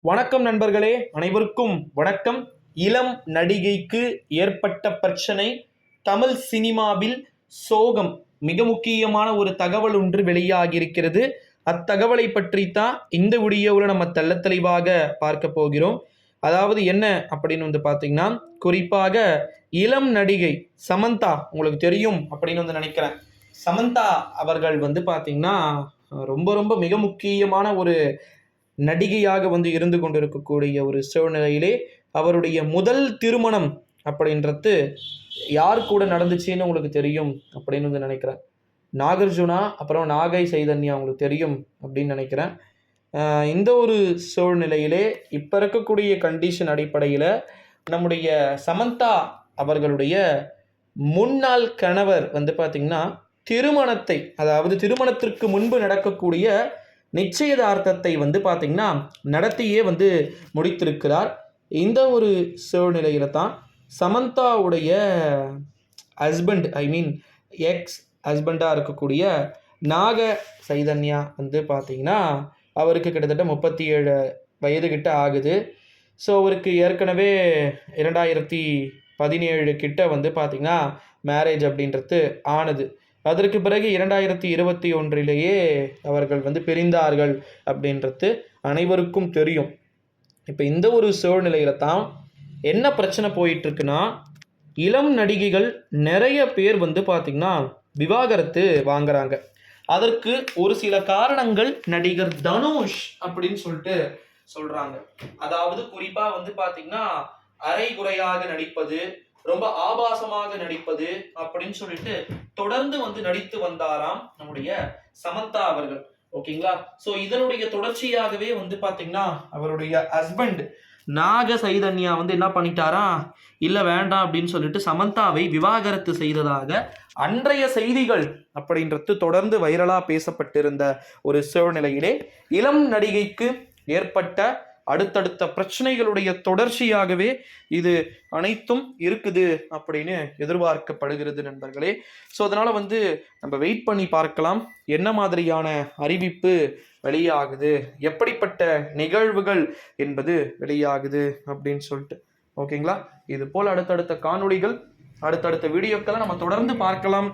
வணக்கம் நண்பர்களே, அனைவருக்கும் வணக்கம். இளம் நடிகைக்கு ஏற்பட்ட பிரச்சனை, தமிழ் சினிமாவில் சோகம். மிக முக்கியமான ஒரு தகவல் ஒன்று வெளியாகியிருக்கிறது. அத்தகவலை பற்றித்தான் இந்த வீடியோவில் நம்ம தெள்ள தெளிவாக பார்க்க போகிறோம். அதாவது என்ன அப்படின்னு பார்த்தீங்கன்னா, குறிப்பாக இளம் நடிகை சமந்தா, உங்களுக்கு தெரியும் அப்படின்னு நினைக்கிறேன். சமந்தா அவர்கள் பார்த்தீங்கன்னா ரொம்ப ரொம்ப மிக முக்கியமான ஒரு நடிகையாக இருந்து கொண்டிருக்கக்கூடிய ஒரு சூழ்நிலையிலே அவருடைய முதல் திருமணம் அப்படின்றது யார் கூட நடந்துச்சுன்னு உங்களுக்கு தெரியும் அப்படின்னு நினைக்கிறேன். நாகார்ஜுனா அப்புறம் நாகை சைதன்யா உங்களுக்கு தெரியும் அப்படின்னு நினைக்கிறேன். இந்த ஒரு சூழ்நிலையிலே இப்போ இருக்கக்கூடிய கண்டிஷன் அடிப்படையில் நம்முடைய சமந்தா அவர்களுடைய முன்னாள் கணவர் பார்த்திங்கன்னா திருமணத்தை, அதாவது திருமணத்திற்கு முன்பு நடக்கக்கூடிய நிச்சயதார்த்தத்தை பார்த்தீங்கன்னா நடத்தியே முடித்திருக்கிறார். இந்த ஒரு சூழ்நிலையில தான் சமந்தாவுடைய ஹஸ்பண்ட், எக்ஸ் ஹஸ்பண்டாக இருக்கக்கூடிய நாக சைதன்யா பார்த்தீங்கன்னா அவருக்கு கிட்டத்தட்ட 37 வயது கிட்ட ஆகுது. ஸோ அவருக்கு ஏற்கனவே 2017 கிட்ட பார்த்தீங்கன்னா மேரேஜ் அப்படின்றது ஆனது. அதற்கு பிறகு 2021 அவர்கள் பிரிந்தார்கள் அப்படின்றது அனைவருக்கும் தெரியும். இப்போ இந்த ஒரு சூழ்நிலையில தான் என்ன பிரச்சனை போயிட்டுருக்குன்னா, இளம் நடிகைகள் நிறைய பேர் பார்த்திங்கன்னா விவாகரத்து வாங்குறாங்க. அதற்கு ஒரு சில காரணங்கள் நடிகர் தனுஷ் அப்படின்னு சொல்லிட்டு சொல்கிறாங்க. அதாவது குறிப்பாக பார்த்திங்கன்னா அரைகுறையாக நடிப்பது, ரொம்ப ஆபாசமாக நடிப்பது அப்படின்னு சொல்லிட்டு தொடர்ந்து நடித்து வந்தாராம் நம்முடைய சமந்தா அவர்கள். ஓகேங்களா? ஸோ இதனுடைய தொடர்ச்சியாகவே பார்த்தீங்கன்னா அவருடைய ஹஸ்பண்ட் நாக சைதன்யா என்ன பண்ணிட்டாரா, இல்லை வேண்டாம் அப்படின்னு சொல்லிட்டு சமந்தாவை விவாகரத்து செய்ததாக அன்றைய செய்திகள் அப்படின்றது தொடர்ந்து வைரலாக பேசப்பட்டிருந்த ஒரு சூழ்நிலையிலே இளம் நடிகைக்கு ஏற்பட்ட அடுத்தடுத்த பிரச்சனைகளுடைய தொடர்ச்சியாகவே இது அனைத்தும் இருக்குது அப்படின்னு எதிர்பார்க்கப்படுகிறது நண்பர்களே. ஸோ அதனால் நம்ம வெயிட் பண்ணி பார்க்கலாம் என்ன மாதிரியான அறிவிப்பு வெளியாகுது, எப்படிப்பட்ட நிகழ்வுகள் என்பது வெளியாகுது அப்படின்னு சொல்லிட்டு. ஓகேங்களா? இது போல் அடுத்தடுத்த காணொளிகள், அடுத்தடுத்த வீடியோக்களை நம்ம தொடர்ந்து பார்க்கலாம்.